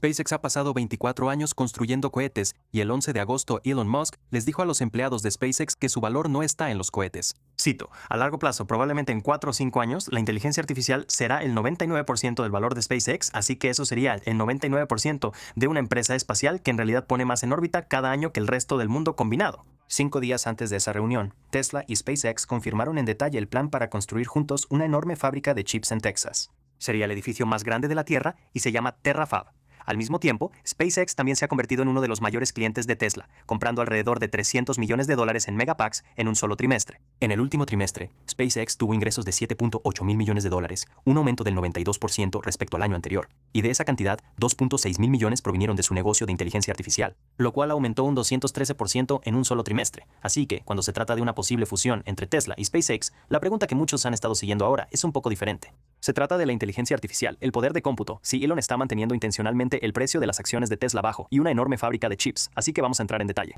SpaceX ha pasado 24 años construyendo cohetes y el 11 de agosto Elon Musk les dijo a los empleados de SpaceX que su valor no está en los cohetes. Cito, a largo plazo, probablemente en 4 o 5 años, la inteligencia artificial será el 99% del valor de SpaceX, así que eso sería el 99% de una empresa espacial que en realidad pone más en órbita cada año que el resto del mundo combinado. 5 días antes de esa reunión, Tesla y SpaceX confirmaron en detalle el plan para construir juntos una enorme fábrica de chips en Texas. Sería el edificio más grande de la Tierra y se llama TerraFab. Al mismo tiempo, SpaceX también se ha convertido en uno de los mayores clientes de Tesla, comprando alrededor de $300 millones en Megapacks en un solo trimestre. En el último trimestre, SpaceX tuvo ingresos de $7.8 mil millones, un aumento del 92% respecto al año anterior. Y de esa cantidad, $2.6 mil millones provinieron de su negocio de inteligencia artificial, lo cual aumentó un 213% en un solo trimestre. Así que, cuando se trata de una posible fusión entre Tesla y SpaceX, la pregunta que muchos han estado siguiendo ahora es un poco diferente. Se trata de la inteligencia artificial, el poder de cómputo, si Elon está manteniendo intencionalmente el precio de las acciones de Tesla bajo y una enorme fábrica de chips, así que vamos a entrar en detalle.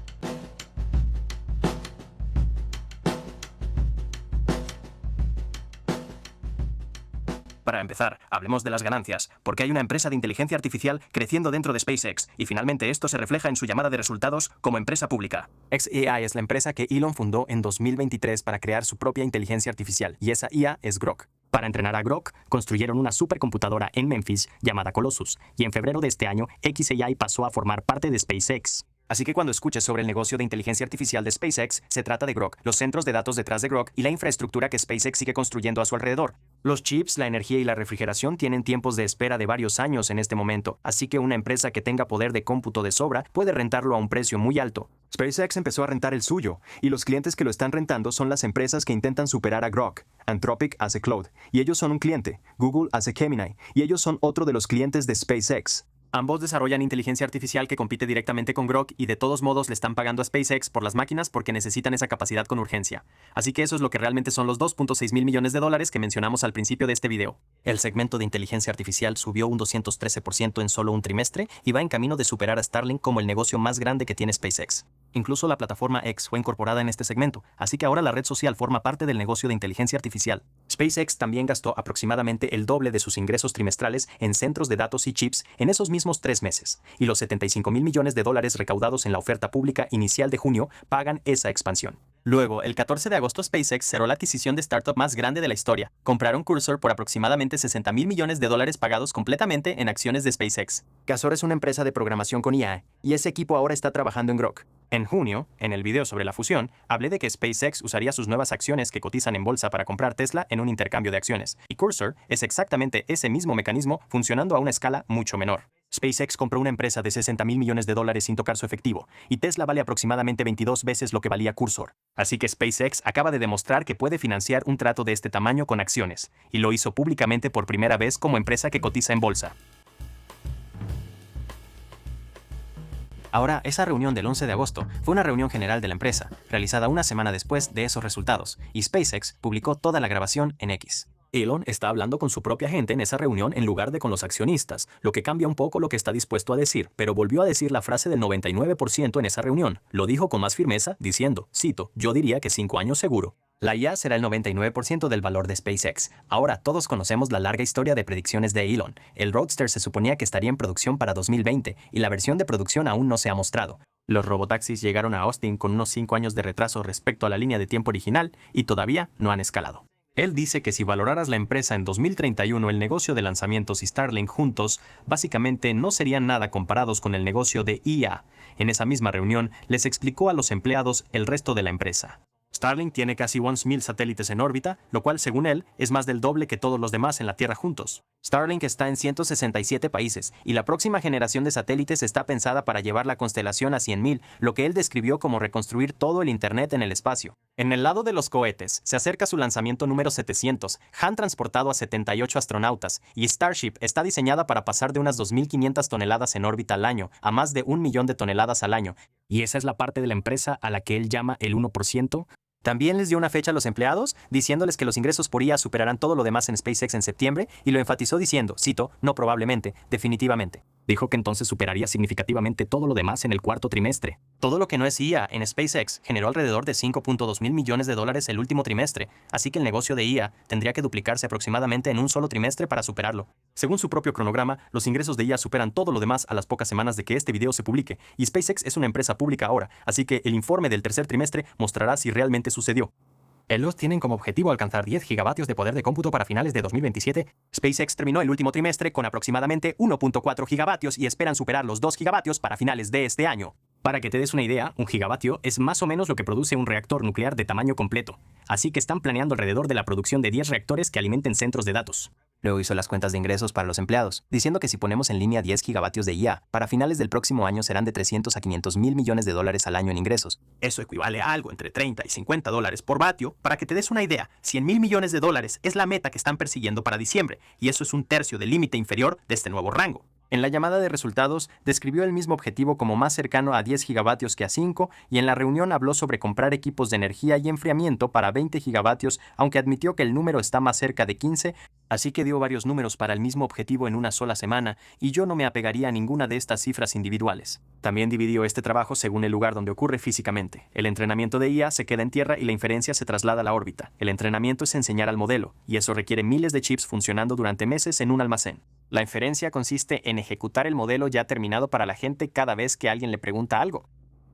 Para empezar, hablemos de las ganancias, porque hay una empresa de inteligencia artificial creciendo dentro de SpaceX, y finalmente esto se refleja en su llamada de resultados como empresa pública. xAI es la empresa que Elon fundó en 2023 para crear su propia inteligencia artificial, y esa IA es Grok. Para entrenar a Grok, construyeron una supercomputadora en Memphis llamada Colossus, y en febrero de este año, xAI pasó a formar parte de SpaceX. Así que cuando escuches sobre el negocio de inteligencia artificial de SpaceX, se trata de Grok, los centros de datos detrás de Grok y la infraestructura que SpaceX sigue construyendo a su alrededor. Los chips, la energía y la refrigeración tienen tiempos de espera de varios años en este momento, así que una empresa que tenga poder de cómputo de sobra puede rentarlo a un precio muy alto. SpaceX empezó a rentar el suyo, y los clientes que lo están rentando son las empresas que intentan superar a Grok. Anthropic hace Claude, y ellos son un cliente. Google hace Gemini, y ellos son otro de los clientes de SpaceX. Ambos desarrollan inteligencia artificial que compite directamente con Grok y de todos modos le están pagando a SpaceX por las máquinas porque necesitan esa capacidad con urgencia. Así que eso es lo que realmente son los $2.6 mil millones que mencionamos al principio de este video. El segmento de inteligencia artificial subió un 213% en solo un trimestre y va en camino de superar a Starlink como el negocio más grande que tiene SpaceX. Incluso la plataforma X fue incorporada en este segmento, así que ahora la red social forma parte del negocio de inteligencia artificial. SpaceX también gastó aproximadamente el doble de sus ingresos trimestrales en centros de datos y chips en esos mismos 3 meses, y los $75 mil millones recaudados en la oferta pública inicial de junio pagan esa expansión. Luego, el 14 de agosto, SpaceX cerró la adquisición de startup más grande de la historia. Compraron Cursor por aproximadamente $60 mil millones pagados completamente en acciones de SpaceX. Cursor es una empresa de programación con IA, y ese equipo ahora está trabajando en Grok. En junio, en el video sobre la fusión, hablé de que SpaceX usaría sus nuevas acciones que cotizan en bolsa para comprar Tesla en un intercambio de acciones, y Cursor es exactamente ese mismo mecanismo funcionando a una escala mucho menor. SpaceX compró una empresa de $60 mil millones sin tocar su efectivo, y Tesla vale aproximadamente 22 veces lo que valía Cursor. Así que SpaceX acaba de demostrar que puede financiar un trato de este tamaño con acciones, y lo hizo públicamente por primera vez como empresa que cotiza en bolsa. Ahora, esa reunión del 11 de agosto fue una reunión general de la empresa, realizada una semana después de esos resultados, y SpaceX publicó toda la grabación en X. Elon está hablando con su propia gente en esa reunión en lugar de con los accionistas, lo que cambia un poco lo que está dispuesto a decir, pero volvió a decir la frase del 99% en esa reunión. Lo dijo con más firmeza, diciendo, cito, yo diría que 5 años seguro. La IA será el 99% del valor de SpaceX. Ahora todos conocemos la larga historia de predicciones de Elon. El Roadster se suponía que estaría en producción para 2020 y la versión de producción aún no se ha mostrado. Los robotaxis llegaron a Austin con unos 5 años de retraso respecto a la línea de tiempo original y todavía no han escalado. Él dice que si valoraras la empresa en 2031, el negocio de lanzamientos y Starlink juntos, básicamente no serían nada comparados con el negocio de IA. En esa misma reunión, les explicó a los empleados el resto de la empresa. Starlink tiene casi 11,000 satélites en órbita, lo cual, según él, es más del doble que todos los demás en la Tierra juntos. Starlink está en 167 países, y la próxima generación de satélites está pensada para llevar la constelación a 100,000, lo que él describió como reconstruir todo el Internet en el espacio. En el lado de los cohetes, se acerca su lanzamiento número 700, han transportado a 78 astronautas, y Starship está diseñada para pasar de unas 2.500 toneladas en órbita al año a más de 1 millón de toneladas al año, y esa es la parte de la empresa a la que él llama el 1%. También les dio una fecha a los empleados, diciéndoles que los ingresos por IA superarán todo lo demás en SpaceX en septiembre, y lo enfatizó diciendo, cito, no probablemente, definitivamente. Dijo que entonces superaría significativamente todo lo demás en el cuarto trimestre. Todo lo que no es IA en SpaceX generó alrededor de $5.2 mil millones el último trimestre, así que el negocio de IA tendría que duplicarse aproximadamente en un solo trimestre para superarlo. Según su propio cronograma, los ingresos de IA superan todo lo demás a las pocas semanas de que este video se publique, y SpaceX es una empresa pública ahora, así que el informe del tercer trimestre mostrará si realmente sucedió. Ellos tienen como objetivo alcanzar 10 gigavatios de poder de cómputo para finales de 2027. SpaceX terminó el último trimestre con aproximadamente 1.4 gigavatios y esperan superar los 2 gigavatios para finales de este año. Para que te des una idea, un gigavatio es más o menos lo que produce un reactor nuclear de tamaño completo. Así que están planeando alrededor de la producción de 10 reactores que alimenten centros de datos. Luego hizo las cuentas de ingresos para los empleados, diciendo que si ponemos en línea 10 gigavatios de IA, para finales del próximo año serán de 300 a 500 mil millones de dólares al año en ingresos. Eso equivale a algo entre 30 y 50 dólares por vatio. Para que te des una idea, 100 mil millones de dólares es la meta que están persiguiendo para diciembre, y eso es un tercio del límite inferior de este nuevo rango. En la llamada de resultados, describió el mismo objetivo como más cercano a 10 gigavatios que a 5, y en la reunión habló sobre comprar equipos de energía y enfriamiento para 20 gigavatios, aunque admitió que el número está más cerca de 15, así que dio varios números para el mismo objetivo en una sola semana, y yo no me apegaría a ninguna de estas cifras individuales. También dividió este trabajo según el lugar donde ocurre físicamente. El entrenamiento de IA se queda en tierra y la inferencia se traslada a la órbita. El entrenamiento es enseñar al modelo, y eso requiere miles de chips funcionando durante meses en un almacén. La inferencia consiste en ejecutar el modelo ya terminado para la gente cada vez que alguien le pregunta algo.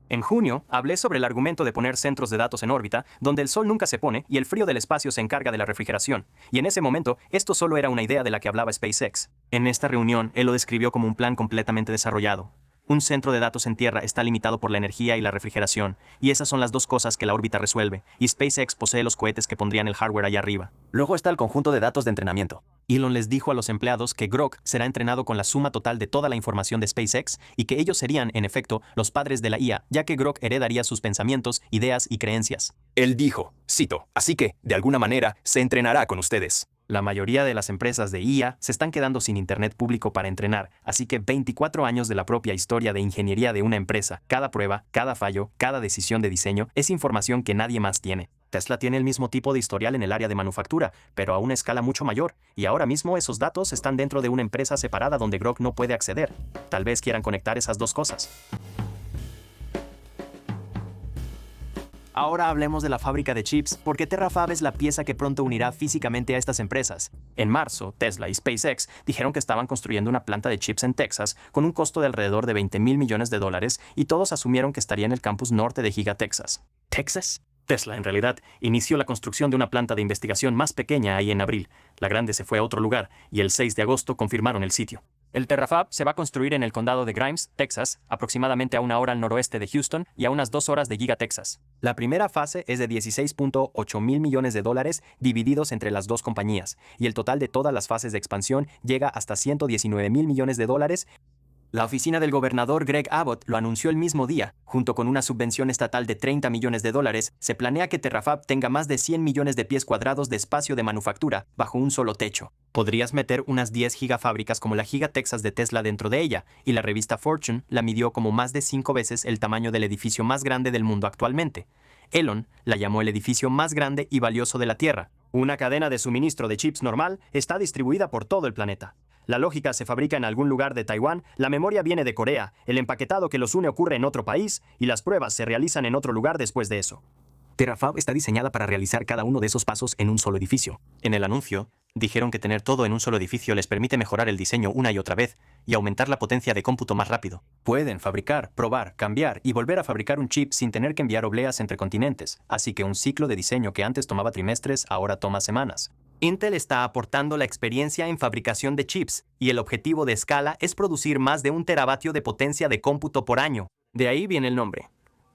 En junio, hablé sobre el argumento de poner centros de datos en órbita, donde el sol nunca se pone y el frío del espacio se encarga de la refrigeración, y en ese momento, esto solo era una idea de la que hablaba SpaceX. En esta reunión, él lo describió como un plan completamente desarrollado. Un centro de datos en tierra está limitado por la energía y la refrigeración, y esas son las dos cosas que la órbita resuelve, y SpaceX posee los cohetes que pondrían el hardware allá arriba. Luego está el conjunto de datos de entrenamiento. Elon les dijo a los empleados que Grok será entrenado con la suma total de toda la información de SpaceX y que ellos serían, en efecto, los padres de la IA, ya que Grok heredaría sus pensamientos, ideas y creencias. Él dijo, cito, así que, de alguna manera, se entrenará con ustedes. La mayoría de las empresas de IA se están quedando sin internet público para entrenar, así que 24 años de la propia historia de ingeniería de una empresa, cada prueba, cada fallo, cada decisión de diseño, es información que nadie más tiene. Tesla tiene el mismo tipo de historial en el área de manufactura, pero a una escala mucho mayor, y ahora mismo esos datos están dentro de una empresa separada donde Grok no puede acceder. Tal vez quieran conectar esas dos cosas. Ahora hablemos de la fábrica de chips, porque Terrafab es la pieza que pronto unirá físicamente a estas empresas. En marzo, Tesla y SpaceX dijeron que estaban construyendo una planta de chips en Texas con un costo de alrededor de 20 mil millones de dólares y todos asumieron que estaría en el campus norte de Giga Texas. ¿Texas? Tesla, en realidad, inició la construcción de una planta de investigación más pequeña ahí en abril. La grande se fue a otro lugar y el 6 de agosto confirmaron el sitio. El Terrafab se va a construir en el condado de Grimes, Texas, aproximadamente a 1 hora al noroeste de Houston y a unas 2 horas de Giga Texas. La primera fase es de 16.8 mil millones de dólares divididos entre las dos compañías, y el total de todas las fases de expansión llega hasta 119 mil millones de dólares. La oficina del gobernador Greg Abbott lo anunció el mismo día. Junto con una subvención estatal de 30 millones de dólares, se planea que Terrafab tenga más de 100 millones de pies cuadrados de espacio de manufactura bajo un solo techo. Podrías meter unas 10 gigafábricas como la Giga Texas de Tesla dentro de ella, y la revista Fortune la midió como más de 5 veces el tamaño del edificio más grande del mundo actualmente. Elon la llamó el edificio más grande y valioso de la Tierra. Una cadena de suministro de chips normal está distribuida por todo el planeta. La lógica se fabrica en algún lugar de Taiwán, la memoria viene de Corea, el empaquetado que los une ocurre en otro país y las pruebas se realizan en otro lugar después de eso. Terrafab está diseñada para realizar cada uno de esos pasos en un solo edificio. En el anuncio, dijeron que tener todo en un solo edificio les permite mejorar el diseño una y otra vez y aumentar la potencia de cómputo más rápido. Pueden fabricar, probar, cambiar y volver a fabricar un chip sin tener que enviar obleas entre continentes, así que un ciclo de diseño que antes tomaba trimestres ahora toma semanas. Intel está aportando la experiencia en fabricación de chips, y el objetivo de escala es producir más de 1 teravatio de potencia de cómputo por año. De ahí viene el nombre.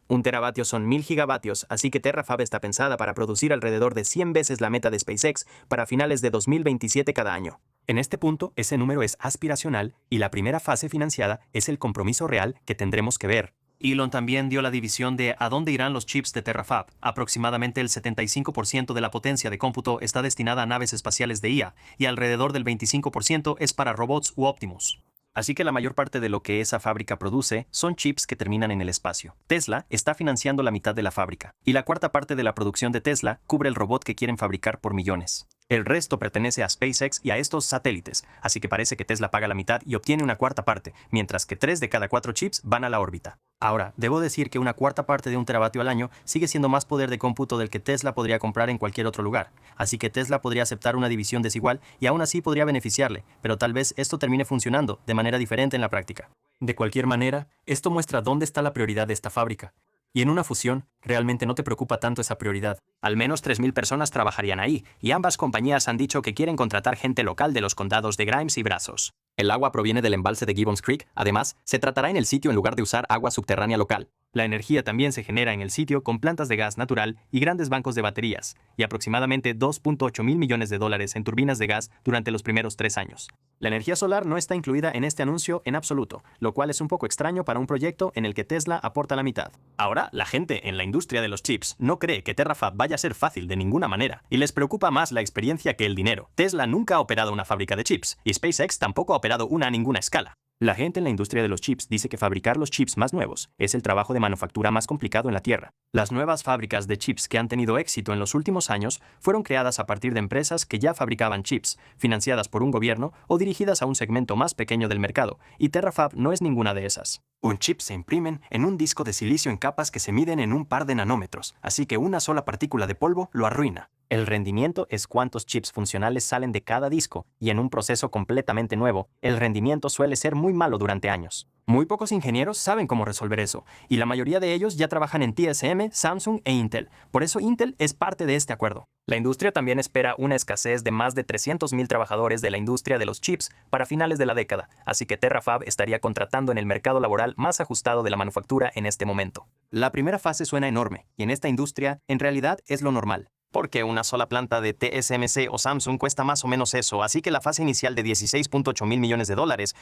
1 teravatio son 1000 gigavatios, así que Terrafab está pensada para producir alrededor de 100 veces la meta de SpaceX para finales de 2027 cada año. En este punto, ese número es aspiracional y la primera fase financiada es el compromiso real que tendremos que ver. Elon también dio la división de a dónde irán los chips de Terrafab. Aproximadamente el 75% de la potencia de cómputo está destinada a naves espaciales de IA y alrededor del 25% es para robots u Optimus. Así que la mayor parte de lo que esa fábrica produce son chips que terminan en el espacio. Tesla está financiando la mitad de la fábrica y la cuarta parte de la producción de Tesla cubre el robot que quieren fabricar por millones. El resto pertenece a SpaceX y a estos satélites, así que parece que Tesla paga la mitad y obtiene una cuarta parte, mientras que 3 de cada 4 chips van a la órbita. Ahora, debo decir que una cuarta parte de 1 teravatio al año sigue siendo más poder de cómputo del que Tesla podría comprar en cualquier otro lugar, así que Tesla podría aceptar una división desigual y aún así podría beneficiarle, pero tal vez esto termine funcionando de manera diferente en la práctica. De cualquier manera, esto muestra dónde está la prioridad de esta fábrica. Y en una fusión, realmente no te preocupa tanto esa prioridad. Al menos 3.000 personas trabajarían ahí, y ambas compañías han dicho que quieren contratar gente local de los condados de Grimes y Brazos. El agua proviene del embalse de Gibbons Creek, además, se tratará en el sitio en lugar de usar agua subterránea local. La energía también se genera en el sitio con plantas de gas natural y grandes bancos de baterías, y aproximadamente $2.8 mil millones en turbinas de gas durante los primeros 3 años. La energía solar no está incluida en este anuncio en absoluto, lo cual es un poco extraño para un proyecto en el que Tesla aporta la mitad. Ahora, la gente en la industria de los chips no cree que TerraFab vaya a ser fácil de ninguna manera, y les preocupa más la experiencia que el dinero. Tesla nunca ha operado una fábrica de chips, y SpaceX tampoco ha operado una a ninguna escala. La gente en la industria de los chips dice que fabricar los chips más nuevos es el trabajo de manufactura más complicado en la Tierra. Las nuevas fábricas de chips que han tenido éxito en los últimos años fueron creadas a partir de empresas que ya fabricaban chips, financiadas por un gobierno o dirigidas a un segmento más pequeño del mercado, y TerraFab no es ninguna de esas. Un chip se imprimen en un disco de silicio en capas que se miden en un par de nanómetros, así que una sola partícula de polvo lo arruina. El rendimiento es cuántos chips funcionales salen de cada disco, y en un proceso completamente nuevo, el rendimiento suele ser muy malo durante años. Muy pocos ingenieros saben cómo resolver eso, y la mayoría de ellos ya trabajan en TSM, Samsung e Intel. Por eso Intel es parte de este acuerdo. La industria también espera una escasez de más de 300,000 trabajadores de la industria de los chips para finales de la década, así que TerraFab estaría contratando en el mercado laboral más ajustado de la manufactura en este momento. La primera fase suena enorme, y en esta industria, en realidad, es lo normal. Porque una sola planta de TSMC o Samsung cuesta más o menos eso, así que la fase inicial de $16.8 mil millones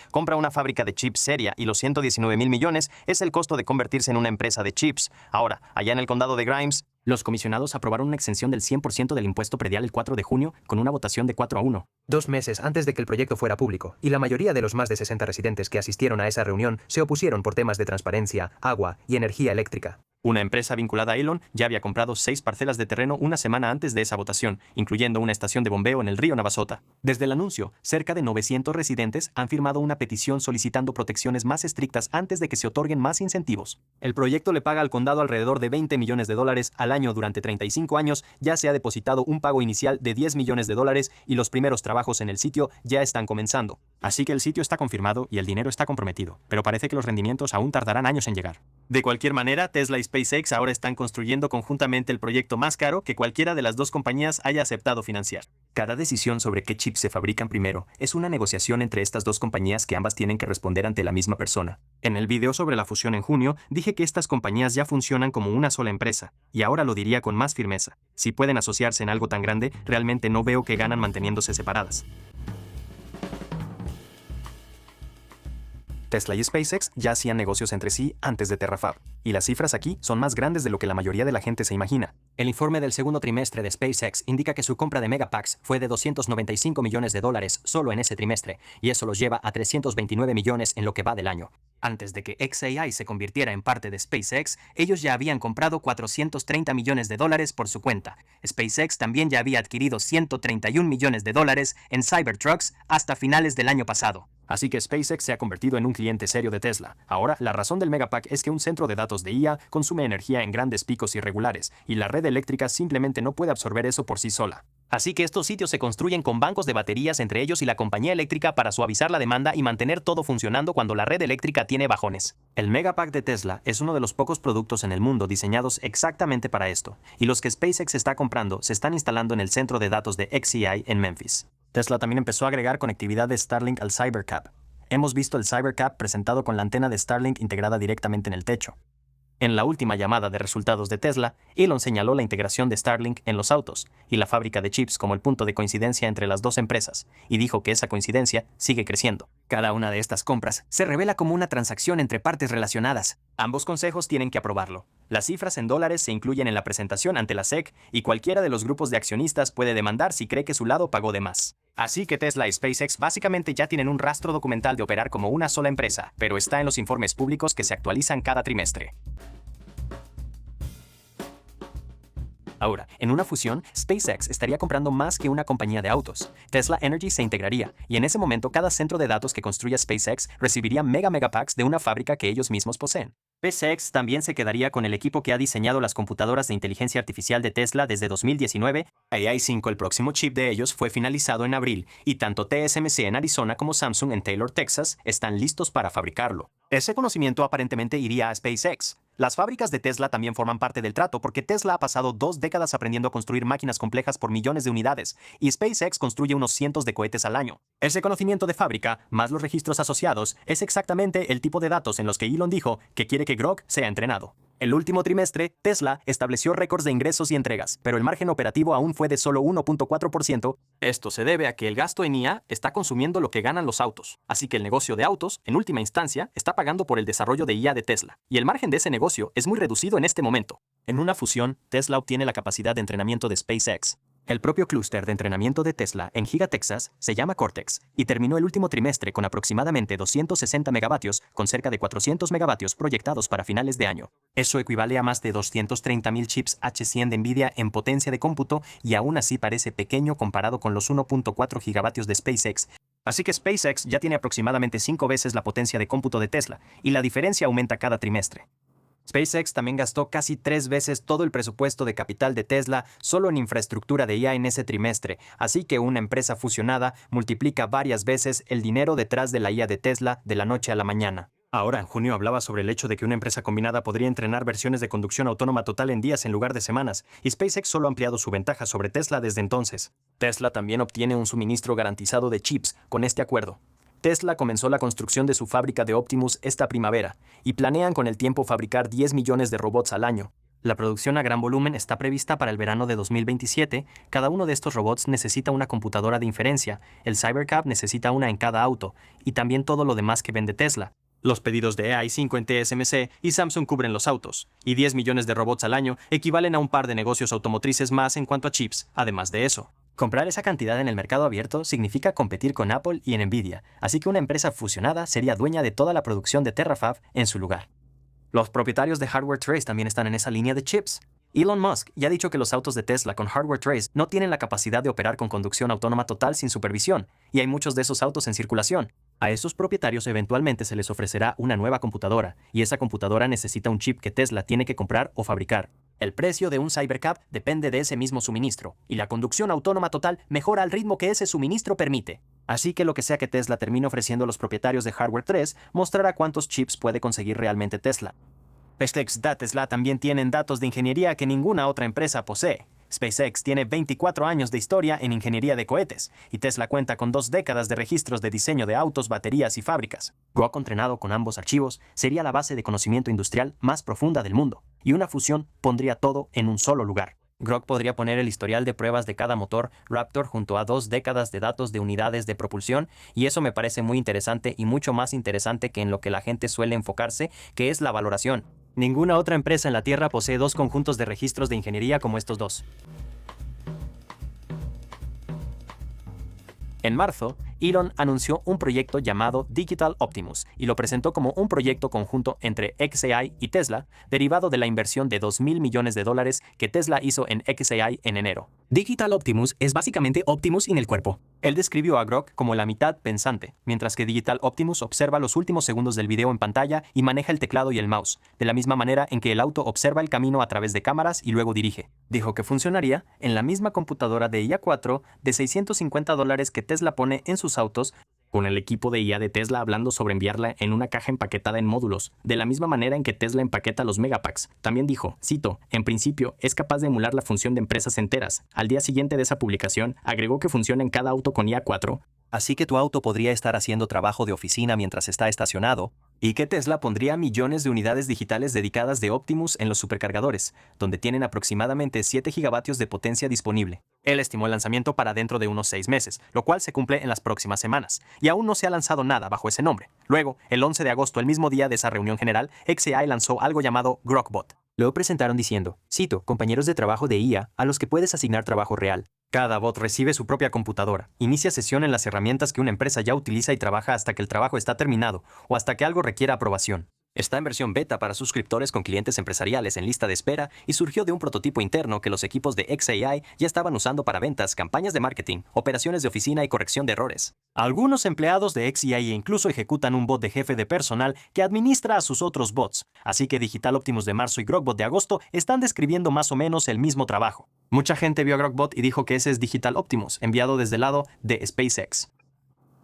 compra una fábrica de chips seria y los 119 mil millones es el costo de convertirse en una empresa de chips. Ahora, allá en el condado de Grimes, los comisionados aprobaron una exención del 100% del impuesto predial el 4 de junio con una votación de 4-1. 2 meses antes de que el proyecto fuera público, y la mayoría de los más de 60 residentes que asistieron a esa reunión se opusieron por temas de transparencia, agua y energía eléctrica. Una empresa vinculada a Elon ya había comprado 6 parcelas de terreno una semana antes de esa votación, incluyendo una estación de bombeo en el río Navasota. Desde el anuncio, cerca de 900 residentes han firmado una petición solicitando protecciones más estrictas antes de que se otorguen más incentivos. El proyecto le paga al condado alrededor de $20 millones al año durante 35 años, ya se ha depositado un pago inicial de $10 millones y los primeros trabajos en el sitio ya están comenzando. Así que el sitio está confirmado y el dinero está comprometido, pero parece que los rendimientos aún tardarán años en llegar. De cualquier manera, Tesla y SpaceX ahora están construyendo conjuntamente el proyecto más caro que cualquiera de las dos compañías haya aceptado financiar. Cada decisión sobre qué chips se fabrican primero es una negociación entre estas dos compañías que ambas tienen que responder ante la misma persona. En el video sobre la fusión en junio, dije que estas compañías ya funcionan como una sola empresa, y ahora lo diría con más firmeza. Si pueden asociarse en algo tan grande, realmente no veo que ganan manteniéndose separadas. Tesla y SpaceX ya hacían negocios entre sí antes de TerraFab, y las cifras aquí son más grandes de lo que la mayoría de la gente se imagina. El informe del segundo trimestre de SpaceX indica que su compra de Megapacks fue de $295 millones solo en ese trimestre, y eso los lleva a 329 millones en lo que va del año. Antes de que xAI se convirtiera en parte de SpaceX, ellos ya habían comprado $430 millones por su cuenta. SpaceX también ya había adquirido $131 millones en Cybertrucks hasta finales del año pasado. Así que SpaceX se ha convertido en un cliente serio de Tesla. Ahora, la razón del Megapack es que un centro de datos de IA consume energía en grandes picos irregulares, y la red eléctrica simplemente no puede absorber eso por sí sola. Así que estos sitios se construyen con bancos de baterías entre ellos y la compañía eléctrica para suavizar la demanda y mantener todo funcionando cuando la red eléctrica tiene bajones. El Megapack de Tesla es uno de los pocos productos en el mundo diseñados exactamente para esto, y los que SpaceX está comprando se están instalando en el centro de datos de xAI en Memphis. Tesla también empezó a agregar conectividad de Starlink al Cybercab. Hemos visto el Cybercab presentado con la antena de Starlink integrada directamente en el techo. En la última llamada de resultados de Tesla, Elon señaló la integración de Starlink en los autos y la fábrica de chips como el punto de coincidencia entre las dos empresas, y dijo que esa coincidencia sigue creciendo. Cada una de estas compras se revela como una transacción entre partes relacionadas. Ambos consejos tienen que aprobarlo. Las cifras en dólares se incluyen en la presentación ante la SEC, y cualquiera de los grupos de accionistas puede demandar si cree que su lado pagó de más. Así que Tesla y SpaceX básicamente ya tienen un rastro documental de operar como una sola empresa, pero está en los informes públicos que se actualizan cada trimestre. Ahora, en una fusión, SpaceX estaría comprando más que una compañía de autos. Tesla Energy se integraría, y en ese momento cada centro de datos que construya SpaceX recibiría megapacks de una fábrica que ellos mismos poseen. SpaceX también se quedaría con el equipo que ha diseñado las computadoras de inteligencia artificial de Tesla desde 2019. AI-5, el próximo chip de ellos, fue finalizado en abril, y tanto TSMC en Arizona como Samsung en Taylor, Texas, están listos para fabricarlo. Ese conocimiento aparentemente iría a SpaceX. Las fábricas de Tesla también forman parte del trato porque Tesla ha pasado 2 décadas aprendiendo a construir máquinas complejas por millones de unidades y SpaceX construye unos cientos de cohetes al año. Ese conocimiento de fábrica, más los registros asociados, es exactamente el tipo de datos en los que Elon dijo que quiere que Grok sea entrenado. El último trimestre, Tesla estableció récords de ingresos y entregas, pero el margen operativo aún fue de solo 1.4%. Esto se debe a que el gasto en IA está consumiendo lo que ganan los autos, así que el negocio de autos, en última instancia, está pagando por el desarrollo de IA de Tesla, y el margen de ese negocio es muy reducido en este momento. En una fusión, Tesla obtiene la capacidad de entrenamiento de SpaceX. El propio clúster de entrenamiento de Tesla en Giga Texas se llama Cortex y terminó el último trimestre con aproximadamente 260 megavatios con cerca de 400 megavatios proyectados para finales de año. Eso equivale a más de 230.000 chips H100 de Nvidia en potencia de cómputo y aún así parece pequeño comparado con los 1.4 gigavatios de SpaceX. Así que SpaceX ya tiene aproximadamente 5 veces la potencia de cómputo de Tesla y la diferencia aumenta cada trimestre. SpaceX también gastó casi 3 veces todo el presupuesto de capital de Tesla solo en infraestructura de IA en ese trimestre, así que una empresa fusionada multiplica varias veces el dinero detrás de la IA de Tesla de la noche a la mañana. Ahora, en junio hablaba sobre el hecho de que una empresa combinada podría entrenar versiones de conducción autónoma total en días en lugar de semanas, y SpaceX solo ha ampliado su ventaja sobre Tesla desde entonces. Tesla también obtiene un suministro garantizado de chips con este acuerdo. Tesla comenzó la construcción de su fábrica de Optimus esta primavera y planean con el tiempo fabricar 10 millones de robots al año. La producción a gran volumen está prevista para el verano de 2027. Cada uno de estos robots necesita una computadora de inferencia, el Cybercab necesita una en cada auto, y también todo lo demás que vende Tesla. Los pedidos de AI-5 en TSMC y Samsung cubren los autos, y 10 millones de robots al año equivalen a un par de negocios automotrices más en cuanto a chips, además de eso. Comprar esa cantidad en el mercado abierto significa competir con Apple y en Nvidia, así que una empresa fusionada sería dueña de toda la producción de Terafab en su lugar. Los propietarios de Hardware Trace también están en esa línea de chips. Elon Musk ya ha dicho que los autos de Tesla con Hardware Trace no tienen la capacidad de operar con conducción autónoma total sin supervisión, y hay muchos de esos autos en circulación. A esos propietarios eventualmente se les ofrecerá una nueva computadora, y esa computadora necesita un chip que Tesla tiene que comprar o fabricar. El precio de un Cybercab depende de ese mismo suministro, y la conducción autónoma total mejora al ritmo que ese suministro permite. Así que lo que sea que Tesla termine ofreciendo a los propietarios de Hardware 3 mostrará cuántos chips puede conseguir realmente Tesla. SpaceX y Tesla también tienen datos de ingeniería que ninguna otra empresa posee. SpaceX tiene 24 años de historia en ingeniería de cohetes, y Tesla cuenta con 2 décadas de registros de diseño de autos, baterías y fábricas. Grok, entrenado con ambos archivos, sería la base de conocimiento industrial más profunda del mundo, y una fusión pondría todo en un solo lugar. Grok podría poner el historial de pruebas de cada motor Raptor junto a 2 décadas de datos de unidades de propulsión, y eso me parece muy interesante y mucho más interesante que en lo que la gente suele enfocarse, que es la valoración. Ninguna otra empresa en la Tierra posee 2 conjuntos de registros de ingeniería como estos dos. En marzo, Elon anunció un proyecto llamado Digital Optimus y lo presentó como un proyecto conjunto entre xAI y Tesla, derivado de la inversión de $2.000 millones que Tesla hizo en xAI en enero. Digital Optimus es básicamente Optimus en el cuerpo. Él describió a Grok como la mitad pensante, mientras que Digital Optimus observa los últimos segundos del video en pantalla y maneja el teclado y el mouse, de la misma manera en que el auto observa el camino a través de cámaras y luego dirige. Dijo que funcionaría en la misma computadora de IA 4 de $650 que Tesla pone en sus autos, con el equipo de IA de Tesla hablando sobre enviarla en una caja empaquetada en módulos, de la misma manera en que Tesla empaqueta los megapacks. También dijo, cito, en principio es capaz de emular la función de empresas enteras. Al día siguiente de esa publicación, agregó que funciona en cada auto con IA 4. Así que tu auto podría estar haciendo trabajo de oficina mientras está estacionado, y que Tesla pondría millones de unidades digitales dedicadas de Optimus en los supercargadores, donde tienen aproximadamente 7 gigavatios de potencia disponible. Él estimó el lanzamiento para dentro de unos 6 meses, lo cual se cumple en las próximas semanas, y aún no se ha lanzado nada bajo ese nombre. Luego, el 11 de agosto, el mismo día de esa reunión general, xAI lanzó algo llamado GrokBot. Lo presentaron diciendo, cito, compañeros de trabajo de IA a los que puedes asignar trabajo real. Cada bot recibe su propia computadora, inicia sesión en las herramientas que una empresa ya utiliza y trabaja hasta que el trabajo está terminado o hasta que algo requiera aprobación. Está en versión beta para suscriptores con clientes empresariales en lista de espera y surgió de un prototipo interno que los equipos de xAI ya estaban usando para ventas, campañas de marketing, operaciones de oficina y corrección de errores. Algunos empleados de xAI incluso ejecutan un bot de jefe de personal que administra a sus otros bots, así que Digital Optimus de marzo y Grogbot de agosto están describiendo más o menos el mismo trabajo. Mucha gente vio a Grogbot y dijo que ese es Digital Optimus, enviado desde el lado de SpaceX.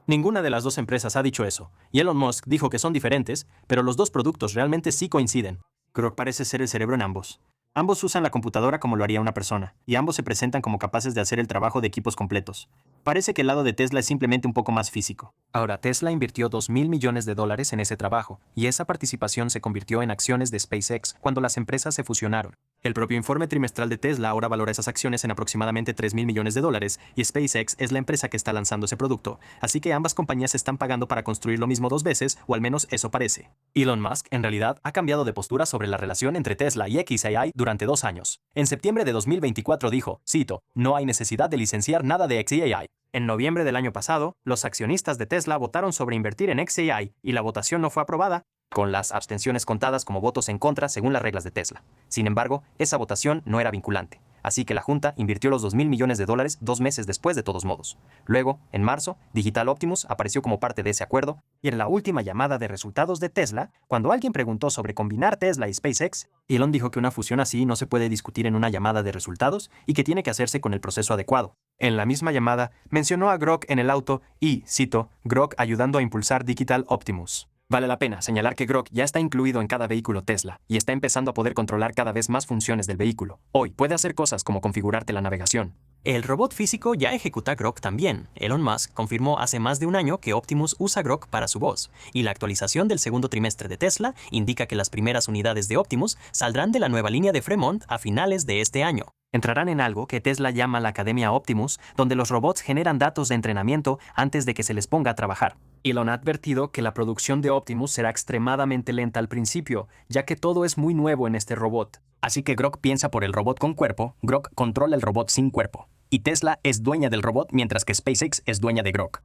Ninguna de las dos empresas ha dicho eso, y Elon Musk dijo que son diferentes, pero los dos productos realmente sí coinciden. Grok parece ser el cerebro en ambos. Ambos usan la computadora como lo haría una persona, y ambos se presentan como capaces de hacer el trabajo de equipos completos. Parece que el lado de Tesla es simplemente un poco más físico. Ahora, Tesla invirtió $2.000 millones en ese trabajo, y esa participación se convirtió en acciones de SpaceX cuando las empresas se fusionaron. El propio informe trimestral de Tesla ahora valora esas acciones en aproximadamente $3.000 millones, y SpaceX es la empresa que está lanzando ese producto, así que ambas compañías están pagando para construir lo mismo 2 veces, o al menos eso parece. Elon Musk, en realidad, ha cambiado de postura sobre la relación entre Tesla y xAI durante 2 años. En septiembre de 2024 dijo, cito, no hay necesidad de licenciar nada de xAI. En noviembre del año pasado, los accionistas de Tesla votaron sobre invertir en xAI y la votación no fue aprobada, con las abstenciones contadas como votos en contra según las reglas de Tesla. Sin embargo, esa votación no era vinculante, así que la Junta invirtió los $2.000 millones 2 meses después de todos modos. Luego, en marzo, Digital Optimus apareció como parte de ese acuerdo, y en la última llamada de resultados de Tesla, cuando alguien preguntó sobre combinar Tesla y SpaceX, Elon dijo que una fusión así no se puede discutir en una llamada de resultados y que tiene que hacerse con el proceso adecuado. En la misma llamada, mencionó a Grok en el auto y, cito, Grok ayudando a impulsar Digital Optimus. Vale la pena señalar que Grok ya está incluido en cada vehículo Tesla y está empezando a poder controlar cada vez más funciones del vehículo. Hoy puede hacer cosas como configurarte la navegación. El robot físico ya ejecuta Grok también. Elon Musk confirmó hace más de un año que Optimus usa Grok para su voz, y la actualización del segundo trimestre de Tesla indica que las primeras unidades de Optimus saldrán de la nueva línea de Fremont a finales de este año. Entrarán en algo que Tesla llama la Academia Optimus, donde los robots generan datos de entrenamiento antes de que se les ponga a trabajar. Elon ha advertido que la producción de Optimus será extremadamente lenta al principio, ya que todo es muy nuevo en este robot. Así que Grok piensa por el robot con cuerpo, Grok controla el robot sin cuerpo. Y Tesla es dueña del robot mientras que SpaceX es dueña de Grok.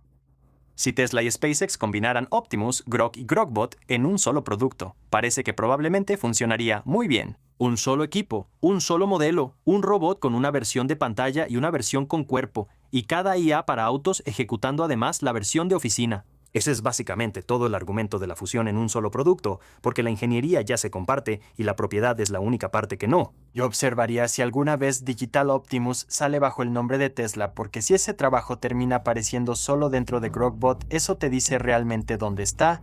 Si Tesla y SpaceX combinaran Optimus, Grok y Grogbot en un solo producto, parece que probablemente funcionaría muy bien. Un solo equipo, un solo modelo, un robot con una versión de pantalla y una versión con cuerpo, y cada IA para autos ejecutando además la versión de oficina. Ese es básicamente todo el argumento de la fusión en un solo producto, porque la ingeniería ya se comparte y la propiedad es la única parte que no. Yo observaría si alguna vez Digital Optimus sale bajo el nombre de Tesla, porque si ese trabajo termina apareciendo solo dentro de Grogbot, eso te dice realmente dónde está.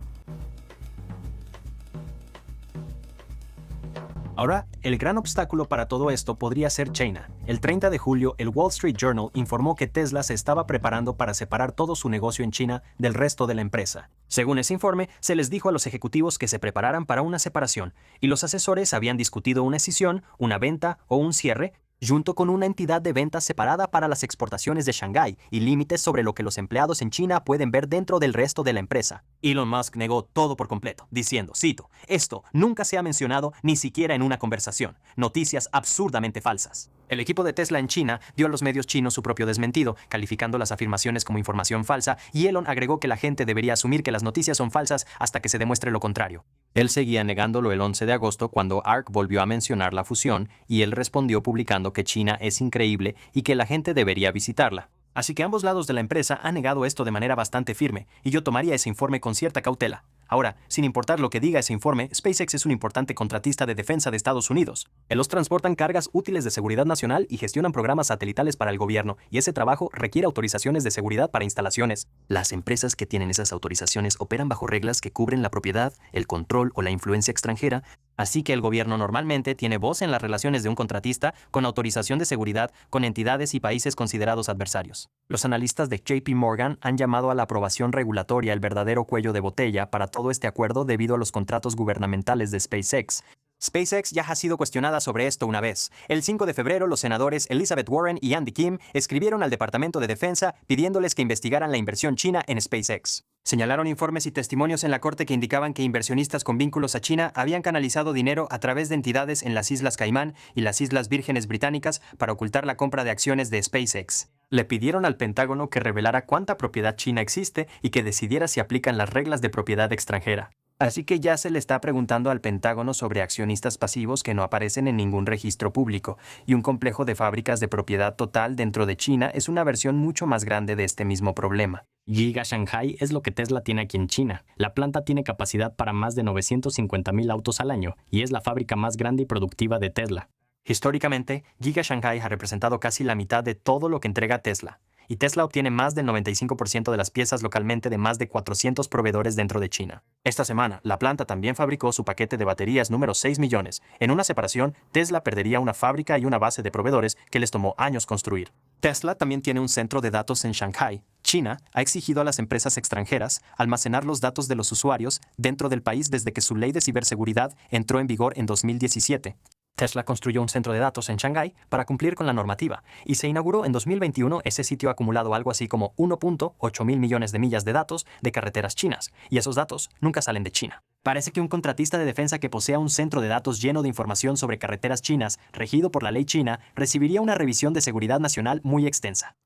Ahora, el gran obstáculo para todo esto podría ser China. El 30 de julio, el Wall Street Journal informó que Tesla se estaba preparando para separar todo su negocio en China del resto de la empresa. Según ese informe, se les dijo a los ejecutivos que se prepararan para una separación, y los asesores habían discutido una escisión, una venta o un cierre, junto con una entidad de ventas separada para las exportaciones de Shanghái y límites sobre lo que los empleados en China pueden ver dentro del resto de la empresa. Elon Musk negó todo por completo, diciendo, cito, esto nunca se ha mencionado ni siquiera en una conversación. Noticias absurdamente falsas. El equipo de Tesla en China dio a los medios chinos su propio desmentido, calificando las afirmaciones como información falsa, y Elon agregó que la gente debería asumir que las noticias son falsas hasta que se demuestre lo contrario. Él seguía negándolo el 11 de agosto cuando ARK volvió a mencionar la fusión, y él respondió publicando que China es increíble y que la gente debería visitarla. Así que ambos lados de la empresa han negado esto de manera bastante firme, y yo tomaría ese informe con cierta cautela. Ahora, sin importar lo que diga ese informe, SpaceX es un importante contratista de defensa de Estados Unidos. Ellos transportan cargas útiles de seguridad nacional y gestionan programas satelitales para el gobierno, y ese trabajo requiere autorizaciones de seguridad para instalaciones. Las empresas que tienen esas autorizaciones operan bajo reglas que cubren la propiedad, el control o la influencia extranjera, así que el gobierno normalmente tiene voz en las relaciones de un contratista con autorización de seguridad con entidades y países considerados adversarios. Los analistas de JP Morgan han llamado a la aprobación regulatoria el verdadero cuello de botella para todo este acuerdo debido a los contratos gubernamentales de SpaceX. SpaceX ya ha sido cuestionada sobre esto una vez. El 5 de febrero, los senadores Elizabeth Warren y Andy Kim escribieron al Departamento de Defensa pidiéndoles que investigaran la inversión china en SpaceX. Señalaron informes y testimonios en la corte que indicaban que inversionistas con vínculos a China habían canalizado dinero a través de entidades en las Islas Caimán y las Islas Vírgenes Británicas para ocultar la compra de acciones de SpaceX. Le pidieron al Pentágono que revelara cuánta propiedad china existe y que decidiera si aplican las reglas de propiedad extranjera. Así que ya se le está preguntando al Pentágono sobre accionistas pasivos que no aparecen en ningún registro público, y un complejo de fábricas de propiedad total dentro de China es una versión mucho más grande de este mismo problema. Giga Shanghai es lo que Tesla tiene aquí en China. La planta tiene capacidad para más de 950,000 autos al año y es la fábrica más grande y productiva de Tesla. Históricamente, Giga Shanghai ha representado casi la mitad de todo lo que entrega Tesla, y Tesla obtiene más del 95% de las piezas localmente de más de 400 proveedores dentro de China. Esta semana, la planta también fabricó su paquete de baterías número 6 millones. En una separación, Tesla perdería una fábrica y una base de proveedores que les tomó años construir. Tesla también tiene un centro de datos en Shanghai. China ha exigido a las empresas extranjeras almacenar los datos de los usuarios dentro del país desde que su ley de ciberseguridad entró en vigor en 2017. Tesla construyó un centro de datos en Shanghái para cumplir con la normativa y se inauguró en 2021. Ese sitio ha acumulado algo así como 1.8 mil millones de millas de datos de carreteras chinas, y esos datos nunca salen de China. Parece que un contratista de defensa que posea un centro de datos lleno de información sobre carreteras chinas, regido por la ley china, recibiría una revisión de seguridad nacional muy extensa.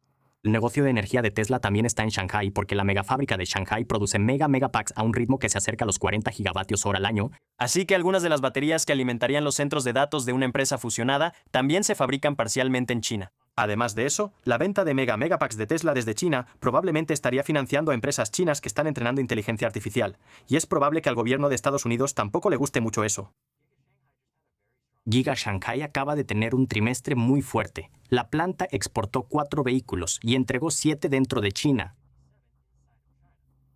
El negocio de energía de Tesla también está en Shanghai porque la megafábrica de Shanghai produce megapacks a un ritmo que se acerca a los 40 gigavatios hora al año. Así que algunas de las baterías que alimentarían los centros de datos de una empresa fusionada también se fabrican parcialmente en China. Además de eso, la venta de megapacks de Tesla desde China probablemente estaría financiando a empresas chinas que están entrenando inteligencia artificial, y es probable que al gobierno de Estados Unidos tampoco le guste mucho eso. Giga Shanghai acaba de tener un trimestre muy fuerte. La planta exportó 4 vehículos y entregó 7 dentro de China,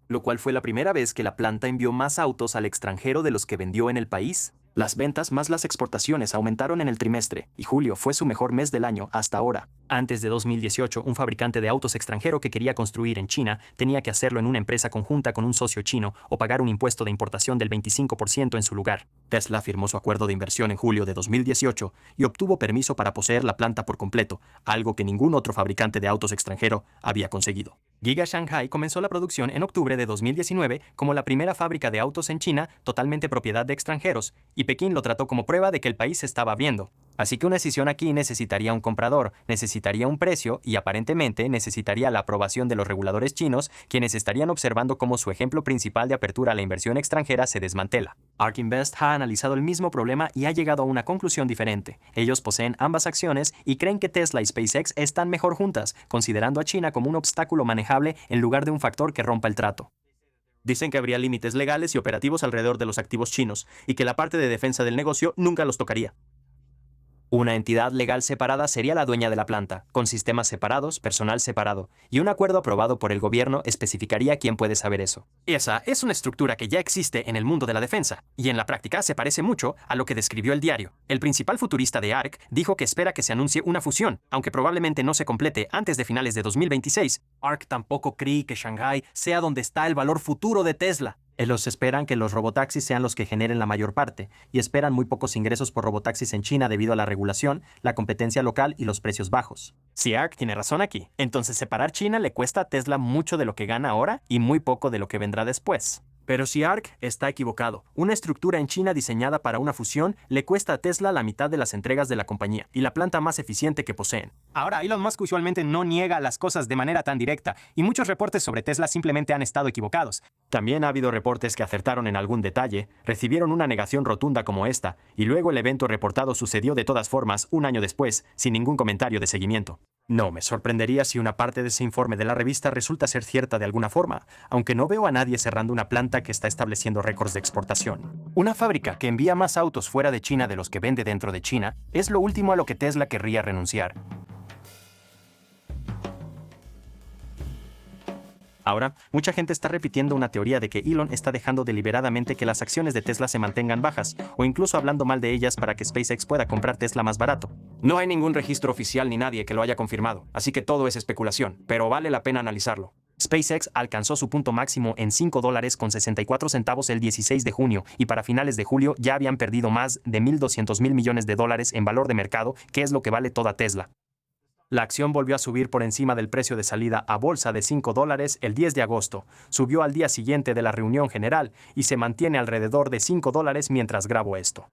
lo cual fue la primera vez que la planta envió más autos al extranjero de los que vendió en el país. Las ventas más las exportaciones aumentaron en el trimestre, y julio fue su mejor mes del año hasta ahora. Antes de 2018, un fabricante de autos extranjero que quería construir en China tenía que hacerlo en una empresa conjunta con un socio chino o pagar un impuesto de importación del 25% en su lugar. Tesla firmó su acuerdo de inversión en julio de 2018 y obtuvo permiso para poseer la planta por completo, algo que ningún otro fabricante de autos extranjero había conseguido. Giga Shanghai comenzó la producción en octubre de 2019 como la primera fábrica de autos en China totalmente propiedad de extranjeros, y Pekín lo trató como prueba de que el país se estaba abriendo. Así que una decisión aquí necesitaría un comprador, necesitaría un precio y aparentemente necesitaría la aprobación de los reguladores chinos, quienes estarían observando cómo su ejemplo principal de apertura a la inversión extranjera se desmantela. ARK Invest ha analizado el mismo problema y ha llegado a una conclusión diferente. Ellos poseen ambas acciones y creen que Tesla y SpaceX están mejor juntas, considerando a China como un obstáculo manejable en lugar de un factor que rompa el trato. Dicen que habría límites legales y operativos alrededor de los activos chinos y que la parte de defensa del negocio nunca los tocaría. Una entidad legal separada sería la dueña de la planta, con sistemas separados, personal separado, y un acuerdo aprobado por el gobierno especificaría quién puede saber eso. Esa es una estructura que ya existe en el mundo de la defensa, y en la práctica se parece mucho a lo que describió el diario. El principal futurista de ARK dijo que espera que se anuncie una fusión, aunque probablemente no se complete antes de finales de 2026. ARK tampoco cree que Shanghái sea donde está el valor futuro de Tesla. Ellos esperan que los robotaxis sean los que generen la mayor parte, y esperan muy pocos ingresos por robotaxis en China debido a la regulación, la competencia local y los precios bajos. Si ARK tiene razón aquí, entonces separar China le cuesta a Tesla mucho de lo que gana ahora y muy poco de lo que vendrá después. Pero si ARK está equivocado, una estructura en China diseñada para una fusión le cuesta a Tesla la mitad de las entregas de la compañía y la planta más eficiente que poseen. Ahora, Elon Musk usualmente no niega las cosas de manera tan directa, y muchos reportes sobre Tesla simplemente han estado equivocados. También ha habido reportes que acertaron en algún detalle, recibieron una negación rotunda como esta, y luego el evento reportado sucedió de todas formas un año después, sin ningún comentario de seguimiento. No me sorprendería si una parte de ese informe de la revista resulta ser cierta de alguna forma, aunque no veo a nadie cerrando una planta que está estableciendo récords de exportación. Una fábrica que envía más autos fuera de China de los que vende dentro de China es lo último a lo que Tesla querría renunciar. Ahora, mucha gente está repitiendo una teoría de que Elon está dejando deliberadamente que las acciones de Tesla se mantengan bajas, o incluso hablando mal de ellas para que SpaceX pueda comprar Tesla más barato. No hay ningún registro oficial ni nadie que lo haya confirmado, así que todo es especulación, pero vale la pena analizarlo. SpaceX alcanzó su punto máximo en $5.64 el 16 de junio, y para finales de julio ya habían perdido más de $1.200 mil millones en valor de mercado, que es lo que vale toda Tesla. La acción volvió a subir por encima del precio de salida a bolsa de $5 el 10 de agosto, subió al día siguiente de la reunión general y se mantiene alrededor de $5 mientras grabo esto.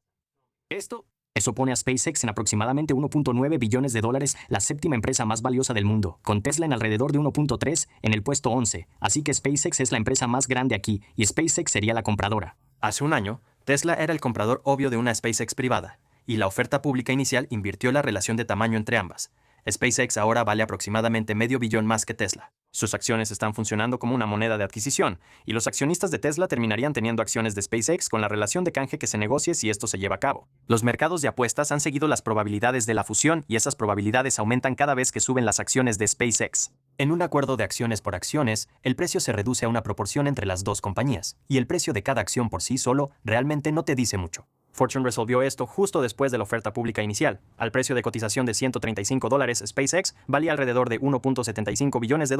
Eso pone a SpaceX en aproximadamente $1.9 billones, la séptima empresa más valiosa del mundo, con Tesla en alrededor de 1.3 en el puesto 11, así que SpaceX es la empresa más grande aquí y SpaceX sería la compradora. Hace un año, Tesla era el comprador obvio de una SpaceX privada, y la oferta pública inicial invirtió la relación de tamaño entre ambas. SpaceX ahora vale aproximadamente $500 millones más que Tesla. Sus acciones están funcionando como una moneda de adquisición, y los accionistas de Tesla terminarían teniendo acciones de SpaceX con la relación de canje que se negocie si esto se lleva a cabo. Los mercados de apuestas han seguido las probabilidades de la fusión y esas probabilidades aumentan cada vez que suben las acciones de SpaceX. En un acuerdo de acciones por acciones, el precio se reduce a una proporción entre las dos compañías, y el precio de cada acción por sí solo realmente no te dice mucho. Fortune resolvió esto justo después de la oferta pública inicial. Al precio de cotización de $135, SpaceX valía alrededor de $1.75 billones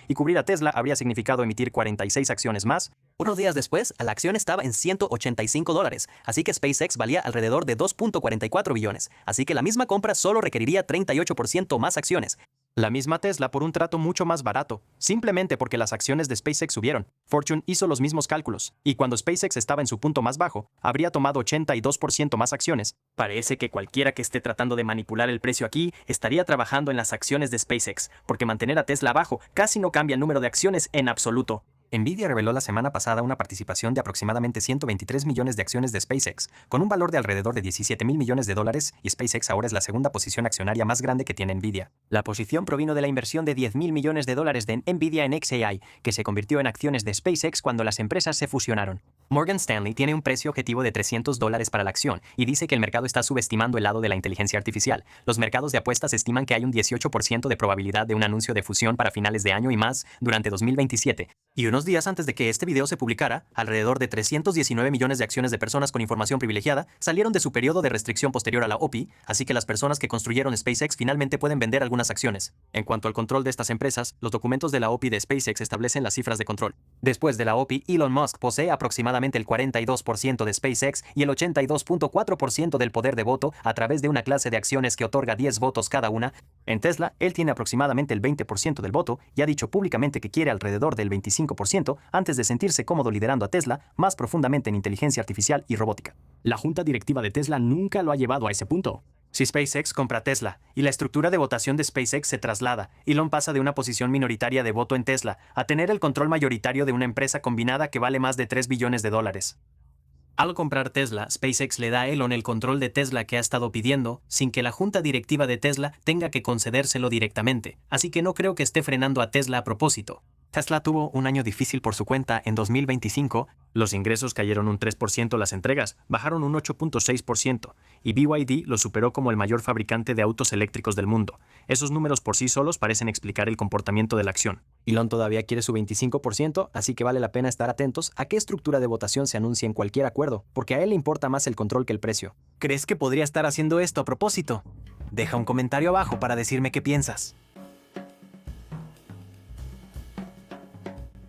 y cubrir a Tesla habría significado emitir 46 acciones más. Unos días después, la acción estaba en $185, así que SpaceX valía alrededor de $2.44 billones, así que la misma compra solo requeriría 38% más acciones. La misma Tesla por un trato mucho más barato, simplemente porque las acciones de SpaceX subieron. Fortune hizo los mismos cálculos, y cuando SpaceX estaba en su punto más bajo, habría tomado 82% más acciones. Parece que cualquiera que esté tratando de manipular el precio aquí estaría trabajando en las acciones de SpaceX, porque mantener a Tesla abajo casi no cambia el número de acciones en absoluto. Nvidia reveló la semana pasada una participación de aproximadamente 123 millones de acciones de SpaceX, con un valor de alrededor de $17 mil millones, y SpaceX ahora es la segunda posición accionaria más grande que tiene Nvidia. La posición provino de la inversión de $10 mil millones de Nvidia en xAI, que se convirtió en acciones de SpaceX cuando las empresas se fusionaron. Morgan Stanley tiene un precio objetivo de $300 para la acción y dice que el mercado está subestimando el lado de la inteligencia artificial. Los mercados de apuestas estiman que hay un 18% de probabilidad de un anuncio de fusión para finales de año y más durante 2027. Y unos días antes de que este video se publicara, alrededor de 319 millones de acciones de personas con información privilegiada salieron de su periodo de restricción posterior a la OPI, así que las personas que construyeron SpaceX finalmente pueden vender algunas acciones. En cuanto al control de estas empresas, los documentos de la OPI de SpaceX establecen las cifras de control. Después de la OPI, Elon Musk posee aproximadamente el 42% de SpaceX y el 82.4% del poder de voto a través de una clase de acciones que otorga 10 votos cada una. En Tesla, él tiene aproximadamente el 20% del voto y ha dicho públicamente que quiere alrededor del 25% antes de sentirse cómodo liderando a Tesla más profundamente en inteligencia artificial y robótica. La junta directiva de Tesla nunca lo ha llevado a ese punto. Si SpaceX compra Tesla y la estructura de votación de SpaceX se traslada, Elon pasa de una posición minoritaria de voto en Tesla a tener el control mayoritario de una empresa combinada que vale más de $3 billones. Al comprar Tesla, SpaceX le da a Elon el control de Tesla que ha estado pidiendo, sin que la junta directiva de Tesla tenga que concedérselo directamente, así que no creo que esté frenando a Tesla a propósito. Tesla tuvo un año difícil por su cuenta en 2025. Los ingresos cayeron un 3%, las entregas bajaron un 8.6%, y BYD lo superó como el mayor fabricante de autos eléctricos del mundo. Esos números por sí solos parecen explicar el comportamiento de la acción. Elon todavía quiere su 25%, así que vale la pena estar atentos a qué estructura de votación se anuncia en cualquier acuerdo, porque a él le importa más el control que el precio. ¿Crees que podría estar haciendo esto a propósito? Deja un comentario abajo para decirme qué piensas.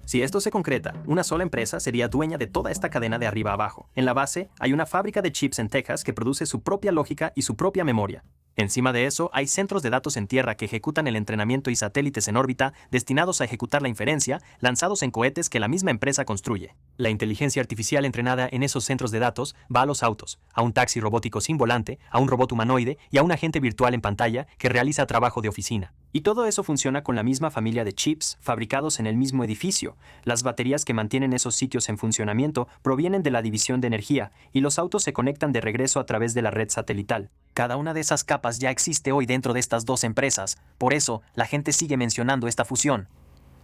Si esto se concreta, una sola empresa sería dueña de toda esta cadena de arriba a abajo. En la base, hay una fábrica de chips en Texas que produce su propia lógica y su propia memoria. Encima de eso, hay centros de datos en tierra que ejecutan el entrenamiento y satélites en órbita destinados a ejecutar la inferencia, lanzados en cohetes que la misma empresa construye. La inteligencia artificial entrenada en esos centros de datos va a los autos, a un taxi robótico sin volante, a un robot humanoide y a un agente virtual en pantalla que realiza trabajo de oficina. Y todo eso funciona con la misma familia de chips fabricados en el mismo edificio. Las baterías que mantienen esos sitios en funcionamiento provienen de la división de energía y los autos se conectan de regreso a través de la red satelital. Cada una de esas capas ya existe hoy dentro de estas dos empresas. Por eso, la gente sigue mencionando esta fusión.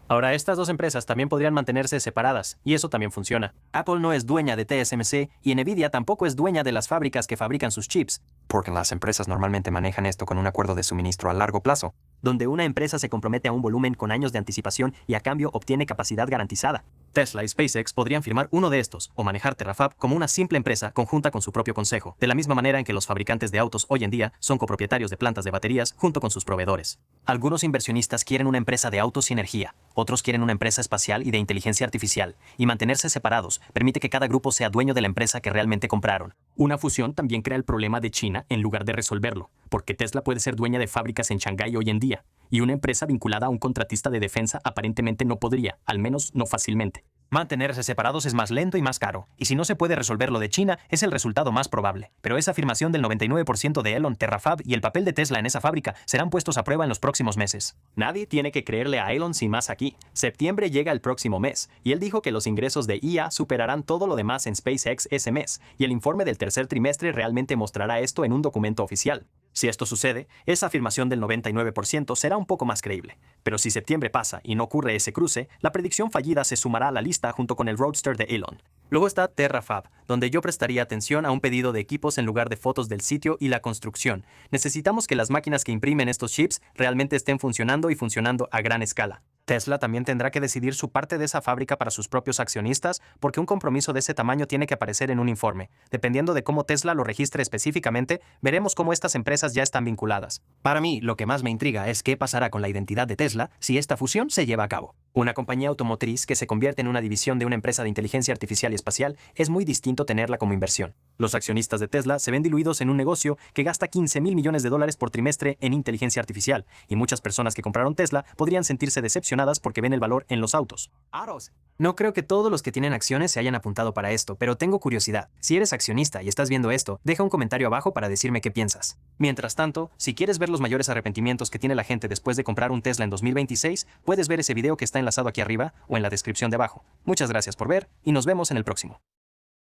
Ahora, estas dos empresas también podrían mantenerse separadas, y eso también funciona. Apple no es dueña de TSMC y Nvidia tampoco es dueña de las fábricas que fabrican sus chips, porque las empresas normalmente manejan esto con un acuerdo de suministro a largo plazo, donde una empresa se compromete a un volumen con años de anticipación y a cambio obtiene capacidad garantizada. Tesla y SpaceX podrían firmar uno de estos o manejar Terafab como una simple empresa conjunta con su propio consejo, de la misma manera en que los fabricantes de autos hoy en día son copropietarios de plantas de baterías junto con sus proveedores. Algunos inversionistas quieren una empresa de autos y energía, otros quieren una empresa espacial y de inteligencia artificial, y mantenerse separados permite que cada grupo sea dueño de la empresa que realmente compraron. Una fusión también crea el problema de China en lugar de resolverlo, porque Tesla puede ser dueña de fábricas en Shanghái hoy en día, y una empresa vinculada a un contratista de defensa aparentemente no podría, al menos no fácilmente. Mantenerse separados es más lento y más caro, y si no se puede resolver lo de China, es el resultado más probable. Pero esa afirmación del 99% de Elon, Terrafab y el papel de Tesla en esa fábrica serán puestos a prueba en los próximos meses. Nadie tiene que creerle a Elon sin más aquí. Septiembre llega el próximo mes, y él dijo que los ingresos de IA superarán todo lo demás en SpaceX ese mes, y el informe del tercer trimestre realmente mostrará esto en un documento oficial. Si esto sucede, esa afirmación del 99% será un poco más creíble. Pero si septiembre pasa y no ocurre ese cruce, la predicción fallida se sumará a la lista junto con el Roadster de Elon. Luego está Terrafab, donde yo prestaría atención a un pedido de equipos en lugar de fotos del sitio y la construcción. Necesitamos que las máquinas que imprimen estos chips realmente estén funcionando y funcionando a gran escala. Tesla también tendrá que decidir su parte de esa fábrica para sus propios accionistas, porque un compromiso de ese tamaño tiene que aparecer en un informe. Dependiendo de cómo Tesla lo registre específicamente, veremos cómo estas empresas ya están vinculadas. Para mí, lo que más me intriga es qué pasará con la identidad de Tesla si esta fusión se lleva a cabo. Una compañía automotriz que se convierte en una división de una empresa de inteligencia artificial y espacial es muy distinto tenerla como inversión. Los accionistas de Tesla se ven diluidos en un negocio que gasta $15,000 millones por trimestre en inteligencia artificial, y muchas personas que compraron Tesla podrían sentirse decepcionadas porque ven el valor en los autos. No creo que todos los que tienen acciones se hayan apuntado para esto, pero tengo curiosidad. Si eres accionista y estás viendo esto, deja un comentario abajo para decirme qué piensas. Mientras tanto, si quieres ver los mayores arrepentimientos que tiene la gente después de comprar un Tesla en 2026, puedes ver ese video que está enlazado aquí arriba o en la descripción de abajo. Muchas gracias por ver y nos vemos en el próximo.